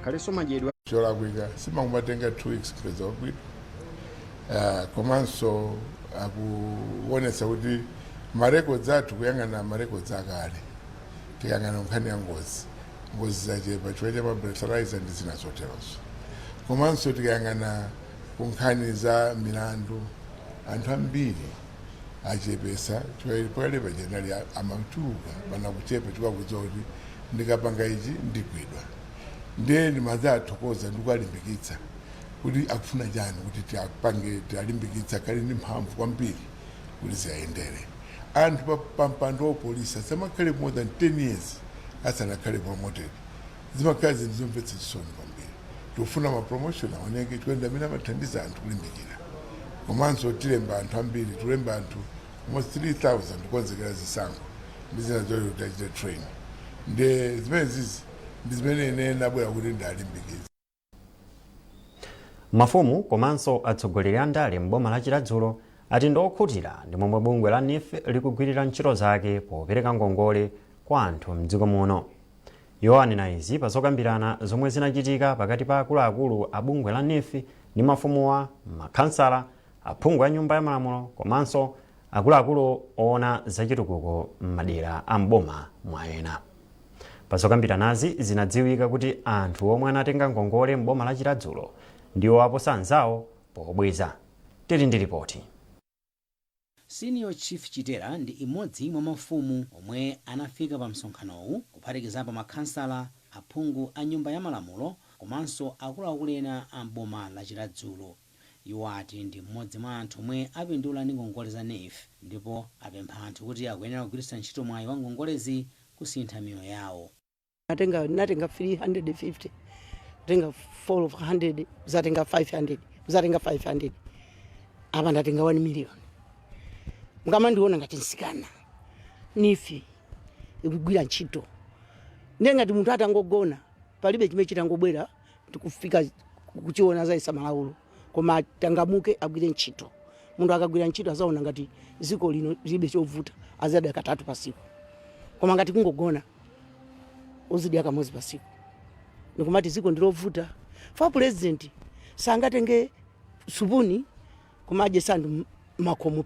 ngakhalenso madyedwe cholakwika simangumatenga 2 weeks kupeza kwabwino komanso akuonesa kuti marecords athu kuyang'ana marecords akale tikang'ana nkhani ya ngozi zachepa chifukwa cha mabreatharizer ndi zina zoterozo komanso tikayang'ana ku nkhani za milandu anthu ambiri achepesa pale pajenali amatuka pana kuchepa chikwakuza kuti ndikapanga ichi ndigwidwa ndiye ndimadza athokoza ndikualimbikitsa kuti akufuna chani kuti tiapange tialimbikitsa kali ndi mphamvu kwambiri kuti ziyayendere anthu pampando opolisi asamakhale more than 10 years asanakhale promoted zimakhala zinthu zomvetsa chisoni kwambiri tikufuna mapromotion aoneke tikwenda amene amathandiza anthu kulimbikira komanso tilemba anthu ambiri tulemba anthu almost 3,000 kukonzekera zisankho ndi zina zoti tachite train ndi zimene zizi ndi zimene ine nabwera kuti ndalimbikitsa. mafumu komanso atsogoleri a ndale m'boma la Chiradzulo ati ndokhutira ndi momwe bungwe la NIF likugwirira ntchito zake popereka ngongole kwa anthu mdziko muno. Iwo anena izi pazokambirana zomwe zinachitika pakati pa akuluakulu a bungwe la NIF ndi mafumuwa, makhansala, aphungu a nyumba ya malamulo komanso akuluakulu oona zachitukuko m'madera a m'boma mwa ena. Pazokambiranazi zinadziwika kuti anthu omwe anatenga ngongole m'boma la Chiradzulo ndiwo aposa anzawo pobweza. Tili ndi ripoti. Senior Chief Chitera ndi imodzi mwa mafumu omwe anafika pa msonkhanowu kuphatikizapo makhansala, aphungu a nyumba ya malamulo komanso akuluakulu ena a m'boma la Chiradzulo. Iwo ati ndi mmodzi mwa anthu omwe apindula ndi ngongole za NIF ndipo apempha anthu kuti akuyenera kugwiritsa ntchito mwayi wa ngongolezi kusintha miyoyo yawo. Natenga 350, natenga 400, zatenga 500, zatenga 500. Apa ndatenga 1 million. Ngama ndiona ngati nsikana. NIF ikugwira ntchito. Ngati munthu atangogona palibe chimene chitangobwera tikufika kuchiona za isamalaulo. Koma tangamuke agwire ntchito. Munthu akagwira ntchito azaona ngati ziko lino libe chovuta azadya katatu pasiku. Koma ngati kungogona uzidya kamodzi pasiku. Nikumati ziko ndilovuta. Fa president sangatenge supuni kumaje sandu makomo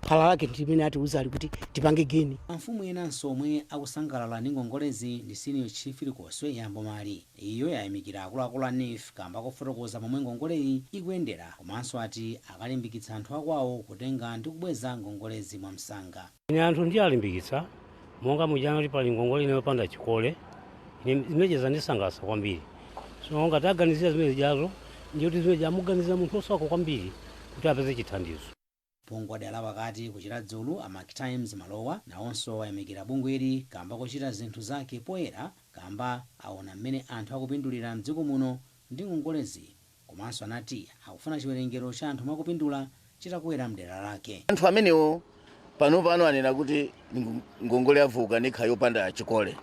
phala lake ndimene ati uzali kuti tipange geni. Mfumu enanso omwe akusangalala ndi ngongolezi ndi Senior Chief Likoswe Yambo Mali. Iyo yayimikira akuluakulu a NIF kamba kofotokoza momwe ngongoleyi ikuyendera komanso ati akalimbikitsa anthu akwawo kutenga ndi kubweza ngongolezi mwa msanga. Ine anthu ndi alimbikitsa monga mujana kuti pali ngongole inayopanda chikole zimene zandisangalatsa kwambiri. So ngati aganizira zimene zijazo ndi kuti zimene jamuganiza munthu osauka kwambiri kuti apeze chithandizo. Phungu adala pakati ku Chiradzulo a Mark Times Malowa nawonso ayamikira bungweli kamba kochita zinthu zake poyera kamba aona mmene anthu akupindulira mdziko muno ndi ngongolezi komanso anati akufuna chiwerengero cha anthu makupindula chitakwera mdera lake. Anthu amenewo pano anena kuti ngongole yavuka nikha yopanda chikole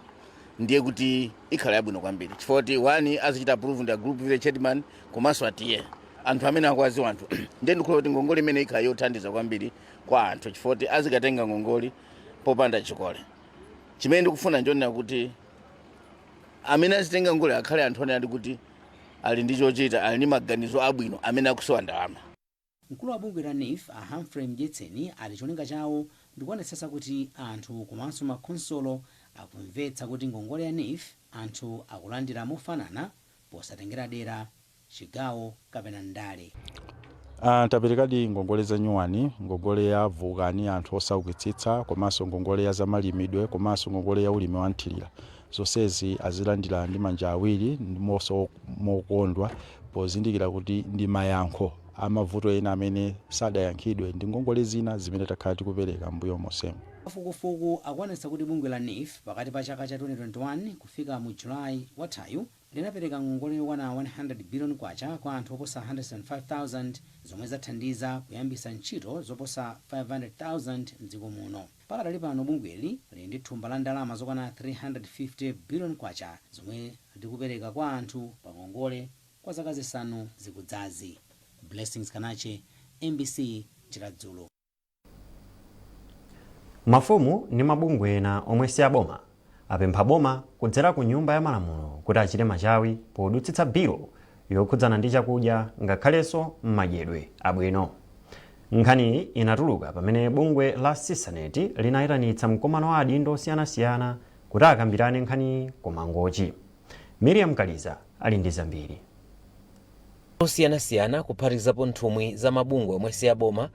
ndiye kuti ikhala yabwino kwambiri chifukwa kuti wani azichita approve ndi a group village chairman komanso atiye anthu amene akwaziwa anthu ndiye ndikhola kuti ngongole imene ikhala yothandiza kwambiri kwa anthu chifukwa kuti azikatenga ngongole popanda chikole. Chimene ndikufuna njonena kuti amene azitenga ngongole akhale anthu anena kuti ali ndi chochita ali ndi maganizo abwino amene akusowa ndalama. Mkulu wa bungwe la NIF a Humphrey Mjetseni ali cholinga chawo ndikuonetsetsa kuti anthu komanso makhonsolo akumvetsa kuti ngongole ya NIF anthu akulandira mofanana posatengera dera, chigawo kapena ndale. Taperekadi ngongole za nyuwani, ngongole ya vukani anthu osaukitsitsa komanso ngongole ya zamalimidwe komanso ngongole ya ulimi wanthirira. Zonsezi azilandira ndi manja awiri ndimonso mokondwa pozindikira kuti ndi mayankho amavuto ena amene sadayankhidwe ndi ngongole zina zimene takhala tikupereka mbuyo mosemu. Kafukufuku akuonetsa kuti bungwe la NIF pakati pa chaka cha 2021 kufika mu Julayi wathayu linapereka ngongole yokwana 100 billion kwacha kwa anthu oposa 105,000 zomwe zathandiza kuyambisa ntchito zoposa 500,000 mdziko muno. Pakadali pano bungweli lili ndi thumba la ndalama zokwana 350 billion kwacha zomwe likupereka kwa anthu pa ngongole kwa zaka zisanu zikudzazi. Blessings Kanache, MBC, Chiradzulo. Mafumu ni mabungwe ena omwe si aboma apempha boma kudzera ku nyumba ya malamulo kuti achite machawi podutsitsa biro yokhudzana ndi chakudya ngakhalenso madyedwe abwino. Nkhani inatuluka pamene bungwe la Sisanet linayitanitsa mkumano wa adindo osiyanasiyana kuti akambirane nkhani kumangochi. Miriam Kaliza ali ndi zambiri. Osiyanasiyana kuphatikizapo nthumwi za mabungwe omwe si aboma.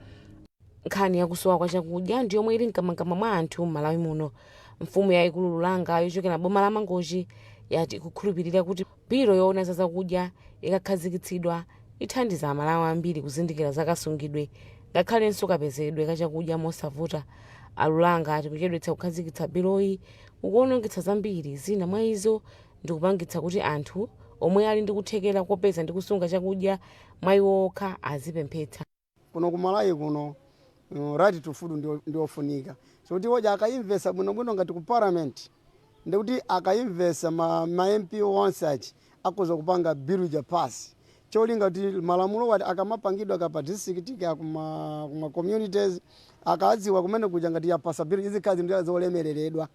Nkhani yakusowa kwa chakudya ndi yomwe ili mkamangama mwa anthu m'Malawi muno. Mfumu yayikulu Lulanga yochokera boma la Mangochi yati kukhulupirira kuti biro yoona za zakudya ikakhazikitsidwa ithandiza Amalawi ambiri kuzindikira zakasungidwe ngakhalenso kapezedwe kachakudya mosavuta. Alulanga ati kuchedwetsa kukhazikitsa biroyi ukuonongetsa zambiri, zina mwa izo ndi kupangitsa kuti anthu omwe ali ndi kuthekera kopeza ndi kusunga chakudya mwa iwo okha azipemphetsa. Kuno kumalawi kuno right to food ndiofunika. So kuti woja akainvesta bwinobwino ngati ku parliament ndikuti akainvesta ma MP onse akoza kupanga bill ja pass. Cholinga kuti malamulo wati akamapangidwa kapa district ka kuma communities akadziwa kumene kuja ngati ya pass bill izi kazi ndizo zolemereredwa.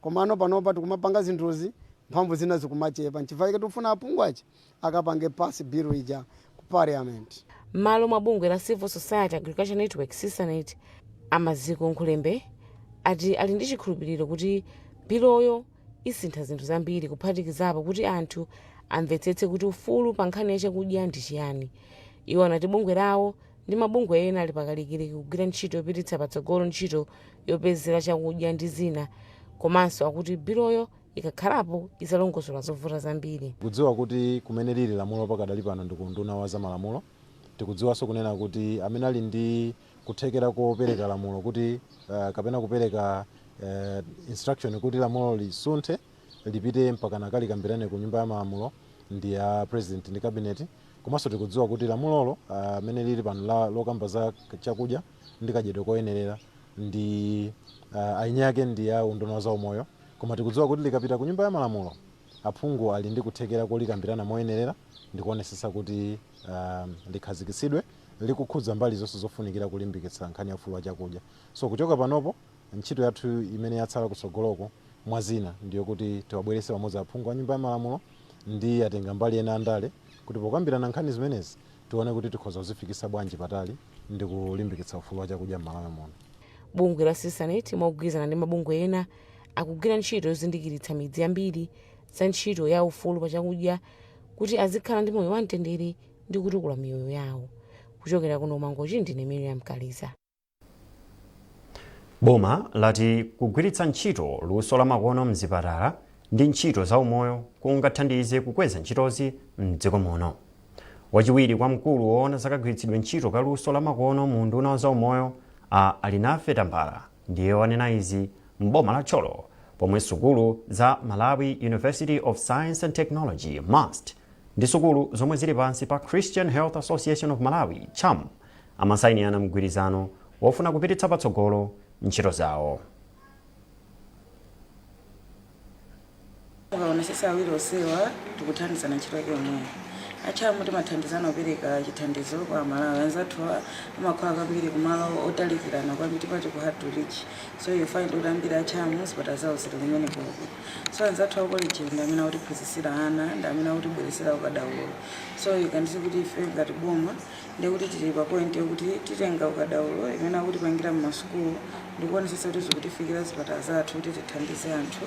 Komano panopa tikumapanga zinthuzi mphamvu zina zikumachepa. Nchifukwa tufuna apungwachi akapange pass bill ija ku parliament. Malo mabungwe la Civil Society Agriculture Network Sisanet amaziko Nkulembe ati ali ndi chikhulupiriro kuti biloyo isintha zinthu zambiri kuphatikizapo kuti anthu amvetsetse kuti ufulu pa nkhani ya chakudya ndi chiyani. Iwo anati bungwe lawo ndi mabungwe ena ali pakalikiliki kugwira ntchito yopititsa patsogolo ntchito yopezera chakudya ndi zina, komanso akuti biloyo ikakhalapo izalongosola zovuta zambiri. Kudziwa kuti kumene lili lamulo pakadali pano ndi kunduna wa za malamulo, tikudziwanso kunena kuti amene ali ndi kuthekera kopereka lamulo kuti kapena kupereka instruction kuti lamulo lisunthe lipite mpaka nakali kambirane ku nyumba ya malamulo ndi ya president ndi cabinet. Komanso tikudziwa kuti lamulolo amene lili pano lokamba za chakudya ndi kadyedwe koyenerera ndi ainyake ndi ya unduna za umoyo. Koma tikudziwa kuti likapita ku nyumba ya malamulo aphungu ali ndi kuthekera kolikambirana moyenerera ndi kuonesesa kuti likhazikitsidwe likukhudza mbali zonse zofunikira kulimbikitsa nkhani ya ufulu wa chakudya. So kuchoka panopo ntchito yathu imene yatsala kutsogoloko mwazina ndiyo kuti tiwabwerese pamodzi aphungu a nyumba ya malamulo ndi atenga mbali ena andale kuti pokambirana nkhani zimenezi tione kuti tikhoza kuzifikisa bwanji patali ndi kulimbikitsa ufulu wa chakudya m'Malawi muno. Bungwe la Sisanet mogwirizana ndi mabungwe ena akugwira ntchito yozindikiritsa midzi yambiri za ntchito ya ufulu pa chakudya kuti azikhala ndi moyo wamtendere ndi kutukula miyoyo yawo. Kuchokera kuno Mangochi ndine Miriam Kaliza. Boma lati kugwiritsa ntchito luso la makono mzipatala ndi ntchito za umoyo kungathandize kukweza ntchitozi m'dziko muno. Wachiwiri kwa mkulu woona zakagwiritsidwe ntchito ka luso la makono mu nduna za umoyo ali nafe Tambala ndiye wanena izi m'boma la Tcholo pomwe sukulu za Malawi University of Science and Technology MUST ndi sukulu zomwe zili pansi pa Christian Health Association of Malawi CHAM amasayinirana mgwirizano wofuna kupititsa patsogolo ntchito zawo. Ukaonesesa awiri osewa tikuthandizana ntchito yomwe. Achamu timathandizana kupereka chithandizo kwa Malawi anzathu amakhala kwambiri kumalo otalikirana kwambiri pati ku hard to reach. So you find kuti ambiri achamu zipata zawo zili kumene koko. So anzathu akolege ndi amene akutiphunzitsira ana ndi amene akutibweresera ukadaulo. So ikanisi kuti ife ngati boma ndi kuti tili pa point yokuti titenga ukadaulo imene akutipangira m'masukulu ndi kuonesesa kuti zikutifikira zipata zathu kuti tithandize anthu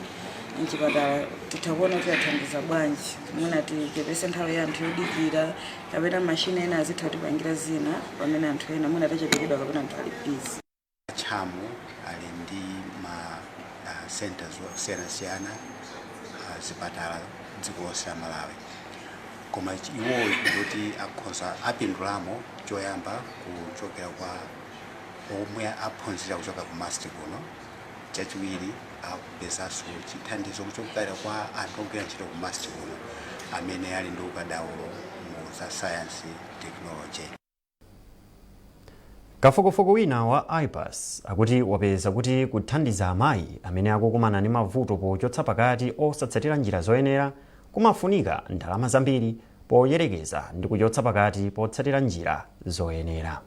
mchipatala titakuona kuti athandiza bwanji mwina tikepese nthawi ya anthu yodikira kapena mashine ena azitha kutipangira zina pamene anthu ena mwina atachepekedwa kapena anthu ali busy. CHAMU ali ndi ma centers osiyanasiyana zipatala dziko lonse la Malawi. Koma iwo kuti akhoza apindulamo choyamba kuchokera kwa omwe aphunzira kuchoka ku MUST kuno. Chachiwiri akupezaso chithandizo kuchokera kwa anthu ogwira ntchito ku MUST kuno amene ali ndi ukadaulo mu za science technology. Kafukufuku wina wa IPAS akuti wapeza kuti kuthandiza amayi amene akukumana ndi mavuto pochotsa pakati osatsatira njira zoyenera kumafunika ndalama zambiri poyerekeza ndi kuchotsa pakati potsatira njira zoyenera.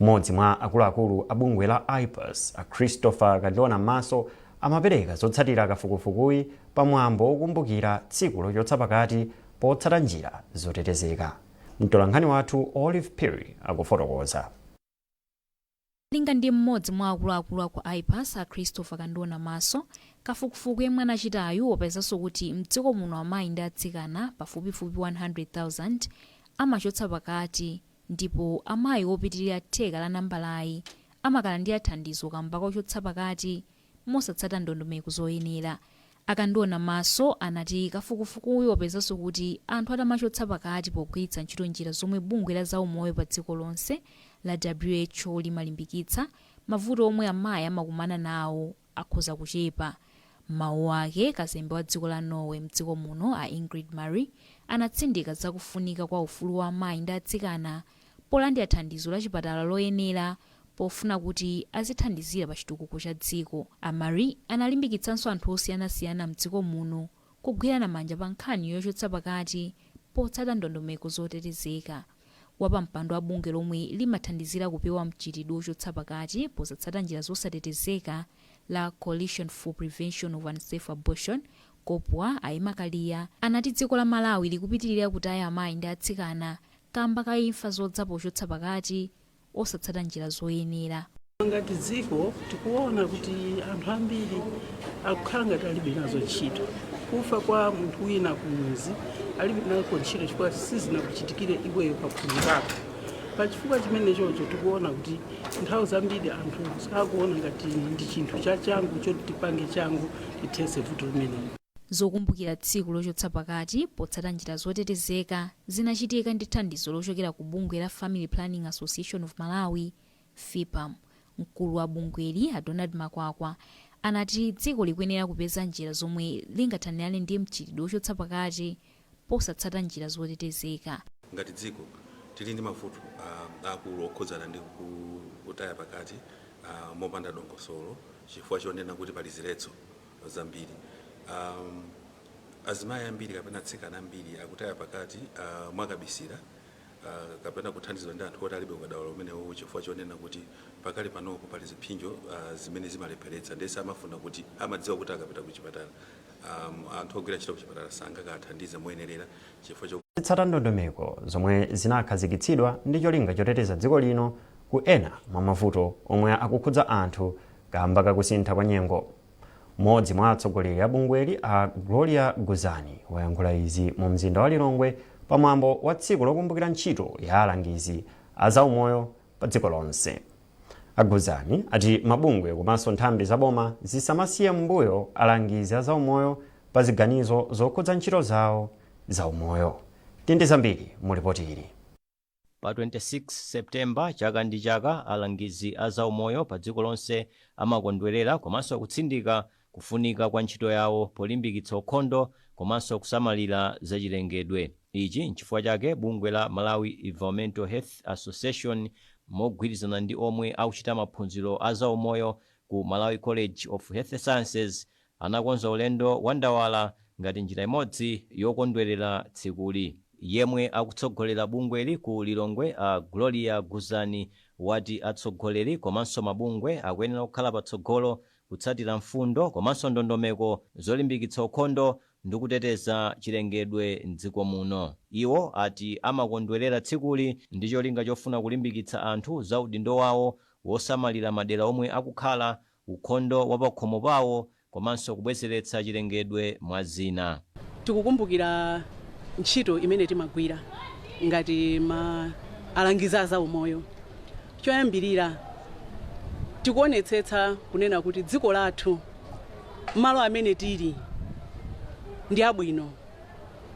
Mmodzi mwa akuluakulu a bungwe la IPAS, Christopher Kadlona Maso, amapereka zotsatira kafukufukuyi pamwambo wokumbukira tsiku lochotsa pakati potsata njira zotetezeka. Mtolankhani wathu Olive Perry akufotokoza. Linga ndi mmodzi mwa akuluakulu aku IPAS a Christopher Kandona Maso, kafukufuku yemwe anachitayu wapezanso kuti mdziko muno amayi ndi atsikana pafupifupi 100,000 amachotsa pakati, ndipo amayi opitirira theka la nambalayi amakhala ndi thandizo kamba kochotsa pakati mosatsata ndondomeko zoyenera. Akandona Maso anati kafukufukuyu wapezanso kuti anthu atamachotsa pakati pogwiritsa ntchito njira zomwe bungwe la zaumoyo pa dziko lonse la WHO limalimbikitsa, mavuto omwe amayi amakumana nawo akhoza kuchepa. Mawu ake kazembe wa dziko la Norway mdziko muno a Ingrid Marie anatsindika zakufunika kwa ufulu wa amayi ndi atsikana polandira thandizo la chipatala loyenera pofuna kuti azithandizira pa chitukuko cha dziko. A Marie analimbikitsanso anthu osiyanasiyana mdziko muno kugwirana manja pa nkhani yochotsa pakati potsata ndondomeko zotetezeka. Wapampando wa bungwe lomwe limathandizira kupewa mchitidwe wochotsa pakati posatsata njira zosatetezeka la Coalition for Prevention of Unsafe Abortion, COPWA, Aimakaliya anati dziko la Malawi likupitirira kutaya amayi ndi atsikana kamba ka imfa zodza pochotsa pakati osatsata njira zoyenera. Ngati dziko tikuona kuti anthu ambiri akukhala ngati alibe nazo ntchito. Kufa kwa munthu wina kumuzi alibe nazo ntchito chifukwa sizinakuchitikire iweyo pakhomo pako. Pachifukwa chimenechocho tikuona kuti nthawi zambiri anthu sakuona ngati ndi chinthu changu choti tipange changu tithese vuto limeneli. Zokumbukira tsiku lochotsa pakati potsata njira zotetezeka zinachitika ndi thandizo lochokera ku bungwe la Family Planning Association of Malawi, FIPAM. Mkulu wa bungweli Donald Makwakwa anati dziko likuyenera kupeza njira zomwe lingathanirane ndi mchitidwe wochotsa pakati posatsata njira zotetezeka. Ngati dziko tili ndi mavuto akulu okhudzana ndi kutaya pakati mopanda dongosolo chifukwa chonena kuti pali ziletso zambiri. Azimayi ambiri kapena atsikana ambiri akutaya pakati mwakabisira kapena kuthandizidwa ndi anthu oti alibe ukadaulo umenewu chifukwa chonena kuti pakali panopo pali ziphinjo zimene zimalepheretsa ndese amafuna kuti amadziwa kuti akapita ku chipatala anthu ogwira ntchito ku chipatala sangakathandize moyenerera chifukwa zotsata ndondomeko zomwe zinakhazikitsidwa ndi cholinga choteteza dziko lino ku ena mwa mavuto omwe akukhudza anthu kamba kakusintha kwa nyengo. Mmodzi mwa atsogoleri a bungweli a Gloria Guzani wayankhula izi mu mzinda wa Lilongwe pamwambo wa tsiku lokumbukira ntchito ya alangizi a zaumoyo pa dziko lonse. Aguzani ati mabungwe komanso nthambi zaboma zisamasiye mbuyo alangizi a zaumoyo pa ziganizo zokhudza ntchito zawo zaumoyo. Tindi zambiri mu ripoti ili. Pa 26 Septemba chaka ndi chaka alangizi a zaumoyo pa dziko lonse amakondwerera komanso kutsindika kufunika kwa ntchito yawo polimbikitsa ukhondo komanso kusamalira zachilengedwe. Ichi nchifukwa chake bungwe la Malawi Environmental Health Association mogwirizana ndi omwe akuchita maphunziro a zaumoyo ku Malawi College of Health Sciences anakonza ulendo wa ndawala ngati njira imodzi yokondwerera tsikuli. Yemwe akutsogolera bungweli ku Lilongwe a Gloria Guzani wati atsogoleri komanso mabungwe akuyenera kukhala patsogolo kutsatira mfundo komanso ndondomeko zolimbikitsa ukhondo ndi kuteteza chilengedwe m'dziko muno. Iwo ati amakondwerera tsikuli ndi cholinga chofuna kulimbikitsa anthu za udindo wawo wosamalira madera omwe akukhala, ukhondo wa pakhomo pawo komanso kubwezeretsa chilengedwe mwa zina. Tikukumbukira ntchito imene timagwira ngati alangizi za umoyo. Choyambirira tikuonetsetsa kunena kuti dziko lathu malo amene tili ndi abwino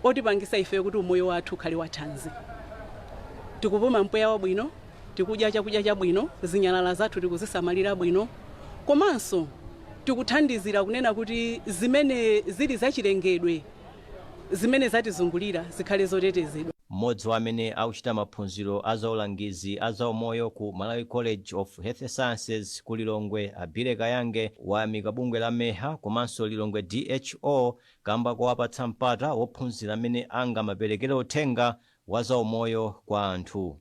otipangisa ife kuti umoyo wathu ukhale wathanzi. Tikupuma mpweya wabwino, tikudya chakudya chabwino, zinyalala zathu tikuzisamalira bwino, komanso tikuthandizira kunena kuti zimene zili zachilengedwe zimene zatizungulira zikhale zotetezedwa. Mmodzi wa amene akuchita maphunziro a zaulangizi a zaumoyo ku Malawi College of Health Sciences ku Lilongwe Abile Kayange wayamika bungwe la MEHA komanso Lilongwe DHO kamba kowapatsa mpata wophunzira amene angamaperekere uthenga wa zaumoyo kwa anthu.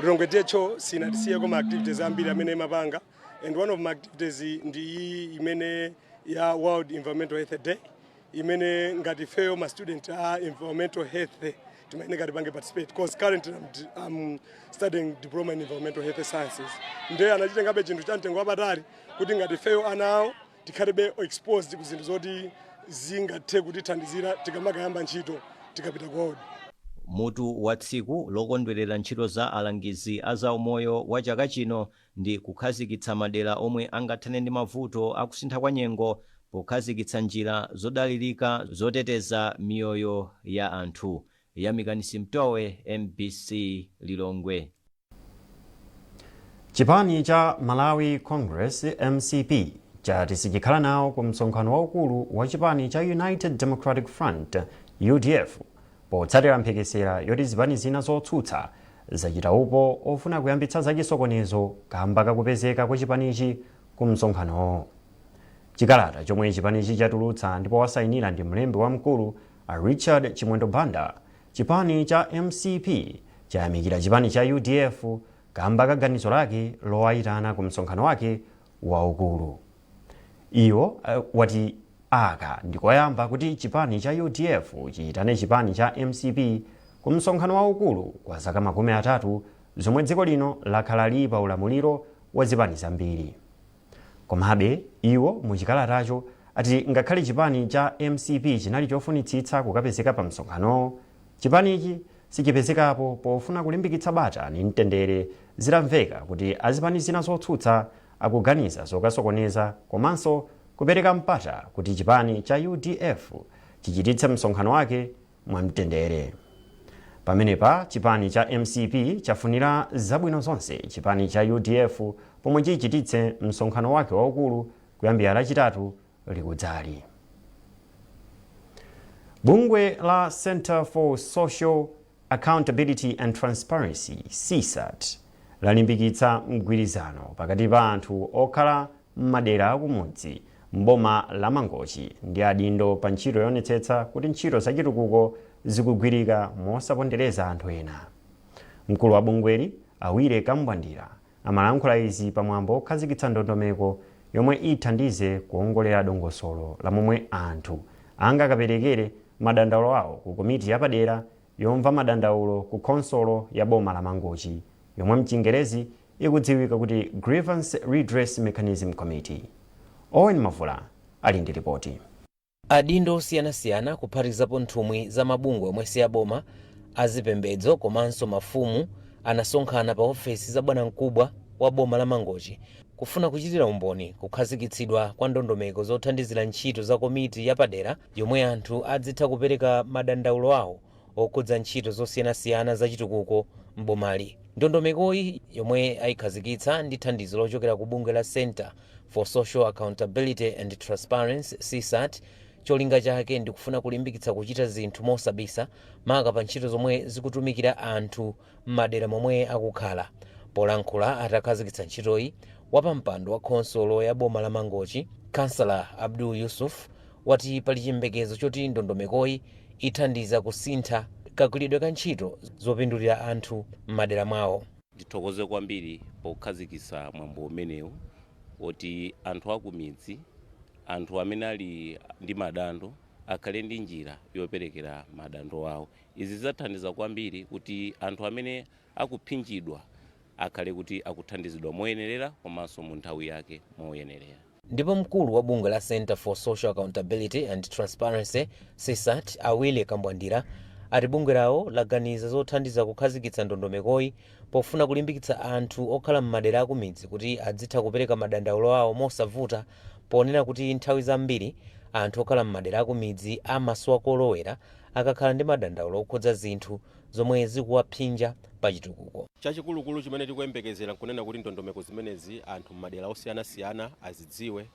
Lilongwe DHO sinatisiye koma activities ambiri amene imapanga, and one of my activities ndi imene ya World Environmental Health Day imene ngati feyo ma student a environmental health timaine ngati pange participate because currently I'm studying diploma in environmental health sciences. Ndiye anachitengabe chinthu cha mtengo wapatali kuti ngati feyo anawo tikhalebe exposed ku zinthu zoti zingathe kutithandizira tikamakayamba ntchito tikapita kwawodi. Mutu wa tsiku lokondwerera ntchito za alangizi a zaumoyo wa chaka chino ndi kukhazikitsa madera omwe angathane ndi mavuto akusintha kwa nyengo pokhazikitsa njira zodalirika zoteteza miyoyo ya anthu. Yamikanisi Mtowe, MBC Lilongwe. Chipani cha Malawi Congress MCP chati sichikhala nawo ku msonkhano waukulu wa chipani cha United Democratic Front UDF potsatira mphekesera yoti zipani zina zotsutsa zachita upo ofuna kuyambitsa zachisokonezo kamba kakupezeka kwa chipanichi ku msonkhanowo. Chikalata chomwe chipanichi chatulutsa ndipo wasayinira ndi mlembi wamkulu a Richard Chimwendo Banda, chipani cha MCP chayamikira chipani cha UDF kamba kaganizo lake lowayitana ku msonkhano wake waukulu. Iwo wati aka ndikoyamba kuti chipani cha UDF chiyitane chipani cha MCP ku msonkhano waukulu kwa zaka 30 zomwe dziko lino lakhala li pa ulamuliro wa zipani zambiri. Komabe iwo muchikalatacho ati ngakhale chipani cha MCP chinali chofunitsitsa kukapezeka pa msonkhano, chipanichi sichipezekapo pofuna kulimbikitsa bata ndi mtendere zitamveka kuti azipani zina zotsutsa akuganiza zokasokoneza komanso kupereka mpata kuti chipani cha UDF chichititse msonkhano wake mwamtendere. Pamenepa chipani cha MCP chafunira zabwino zonse chipani cha UDF pomwe chichititse msonkhano wake waukulu kuyambira lachitatu likudzali. Bungwe la Center for Social Accountability and Transparency CSAT lalimbikitsa mgwirizano pakati pa anthu okhala m'madera akumudzi mboma la Mangochi ndi adindo pa ntchito yonetsetsa kuti ntchito zachitukuko zikugwirika mosapondereza anthu ena. Mkulu wa bungweli Awire Kambwandira amalankhula izi pamwambo okhazikitsa ndondomeko yomwe ithandize kuongolera dongosolo la momwe anthu angakaperekere madandaulo awo ku komiti yapadera yomva madandaulo ku konsolo ya boma la Mangochi yomwe mchingerezi ikudziwika kuti Grievance Redress Mechanism Committee. Owen Mavula ali ndi ripoti. Adindo osiyanasiyana kuphatikizapo nthumwi za mabungwe omwe si aboma, azipembedzo komanso mafumu anasonkhana pa ofesi za bwanamkubwa wa boma la Mangochi kufuna kuchitira umboni kukhazikitsidwa kwa ndondomeko zothandizira ntchito za komiti yapadera yomwe anthu adzitha kupereka madandaulo awo okhudza ntchito zosiyanasiyana zachitukuko m'bomali. Ndondomekoyi yomwe ayikhazikitsa ndi thandizo lochokera ku bungwe la Center for Social Accountability and Transparency CSAT. Cholinga chake ndi kufuna kulimbikitsa kuchita zinthu mosabisa maka pa ntchito zomwe zikutumikira anthu m'madera momwe akukhala. Polankhula atakhazikitsa ntchitoyi, wapampando wa konsolo ya boma la Mangochi, Kansala Abdul Yusuf, wati pali chiyembekezo choti ndondomekoyi ithandiza kusintha kagwiridwe ka ntchito zopindulira anthu m'madera mwawo. Ndithokoze kwambiri pokhazikitsa mwambo umenewu woti anthu akumidzi, anthu amene ali ndi madando akhale ndi njira yoperekera madando awo. Izi zathandiza kwambiri kuti anthu amene akuphinjidwa akhale kuti akuthandizidwa moyenerera komanso mu nthawi yake moyenerera. Ndipo mkulu wa bungwe la Center for Social Accountability and Transparency CSAT Awile Kambwandira ati bungwe lawo laganiza zothandiza kukhazikitsa ndondomekoyi pofuna kulimbikitsa anthu okhala m'madera akumidzi kuti adzitha kupereka madandaulo awo mosavuta, ponena kuti nthawi zambiri anthu okhala m'madera akumidzi amasowa kolowera akakhala ndi madandaulo okhudza zinthu zomwe zikuwaphinja pa chitukuko. Chachikulukulu chimene tikuyembekezera nkunena kuti ndondomeko zimenezi anthu m'madera osiyanasiyana azidziwe.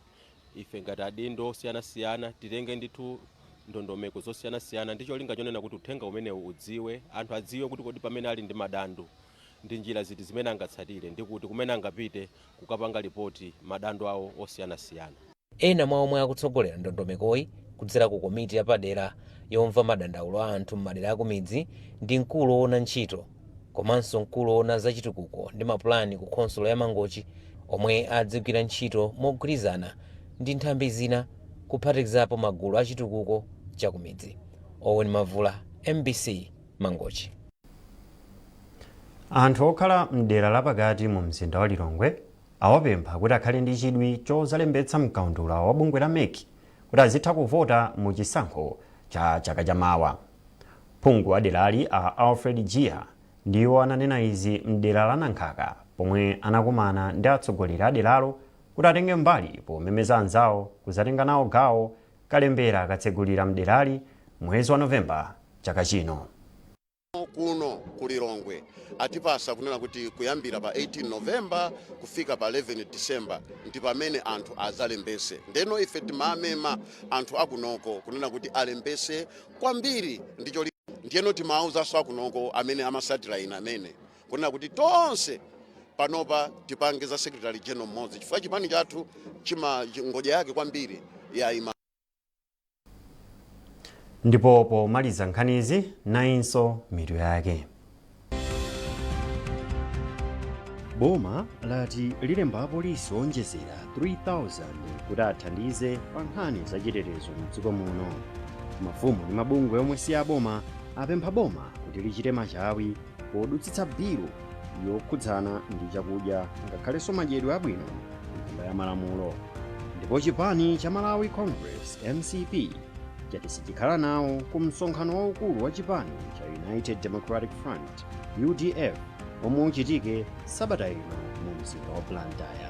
Ife ngati adindo osiyanasiyana titenge ndithu ndondomeko zosiyanasiyana ndi cholinga chonena kuti uthenga umenewu udziwe, anthu adziwe kuti kodi pamene ali ndi madando ndi njira ziti zimene angatsatire ndi kuti kumene angapite kukapanga ripoti madando awo osiyanasiyana. Ena mwa omwe akutsogolera ndondomekoyi kudzera ku komiti yapadera yomva madandaulo a anthu m'madera akumidzi ndi mkulu woona ntchito komanso mkulu woona zachitukuko ndi mapulani ku konsolo ya Mangochi omwe adzigwira ntchito mogwirizana ndi nthambi zina kuphatikizapo magulu achitukuko chakumidzi. Owen Mavula, MBC Mangochi. Anthu okhala mdera lapakati mu mzinda wa Lilongwe awapempha kuti akhale ndi chidwi chozalembetsa mkaundula wa bungwe la MEC kuti azitha kuvota mu chisankho cha chaka chamawa. Phungu wa derali a Alfred Gia ndiwo ananena izi mdera la Nankhaka pomwe anakumana ndi atsogoleri a deralo kuti atenge mbali pomemeza anzawo kuzatenga nawo gawo kalembera katsegulira mderali mwezi wa Novemba chaka chino. Kuno ku Lilongwe atipasa kunena kuti kuyambira pa 18 Novemba kufika pa 11 December ndi pamene anthu azalembese. Ndeno ife timamema anthu akunoko kunena kuti alembese kwambiri ndicho ndiyeno timauza so akunoko amene amasatira ina amene kunena kuti tonse panopa tipangiza secretary general mmodzi chifukwa chipani chathu chima ngoja yake kwambiri ya ima. Ndipo pomaliza nkhanizi nainso mitu yake. Boma lati lilemba polisi onjezera 3,000 kuti athandize pa nkhani za chitetezo m'dziko muno. Mafumu ndi mabungwe omwe si aboma apempha boma kuti lichite machawi podutsitsa bilu yokhudzana ndi chakudya ngakhalenso madyedwe abwino m'nyumba ya malamulo. Ndipo chipani cha Malawi Congress MCP chati sichikhala nawo ku msonkhano waukulu wa chipani cha United Democratic Front UDF omwe uchitike sabata ino mu mzinda wa Blantyre.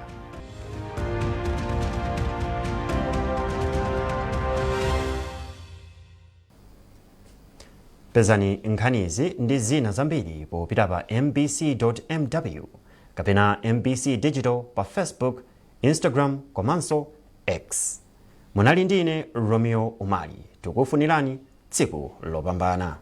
Pezani nkhanizi ndi zina zambiri popita pa mbc.mw kapena MBC Digital pa Facebook, Instagram komanso X. Munali ndine Romeo Umali, tukufunirani tsiku lopambana.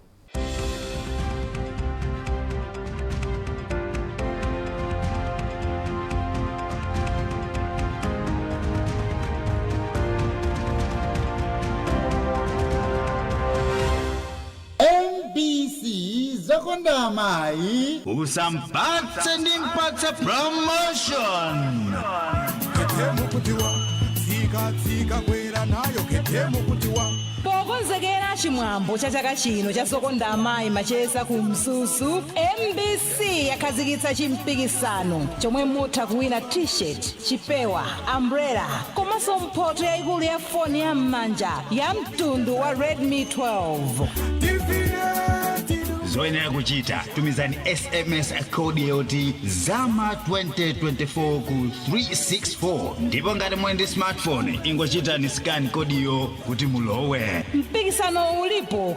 MBC Zokonda Mai usampatse ndi mpatse promotion. Pokonzekera chimwambo cha chaka chino cha Zokonda Amayi macheza ku Mzuzu, MBC yakhazikitsa chimpikisano chomwe mutha kuwina t-shirt, chipewa, umbrella komanso mphoto yaikulu ya foni ya m'manja ya mtundu wa Redmi 12. Zoyenera kuchita, tumizani SMS code yoti ZAMA 2024 ku 364 ndipo ngati muli ndi smartphone ingochitani scan code yo kuti mulowe. Mpikisano ulipo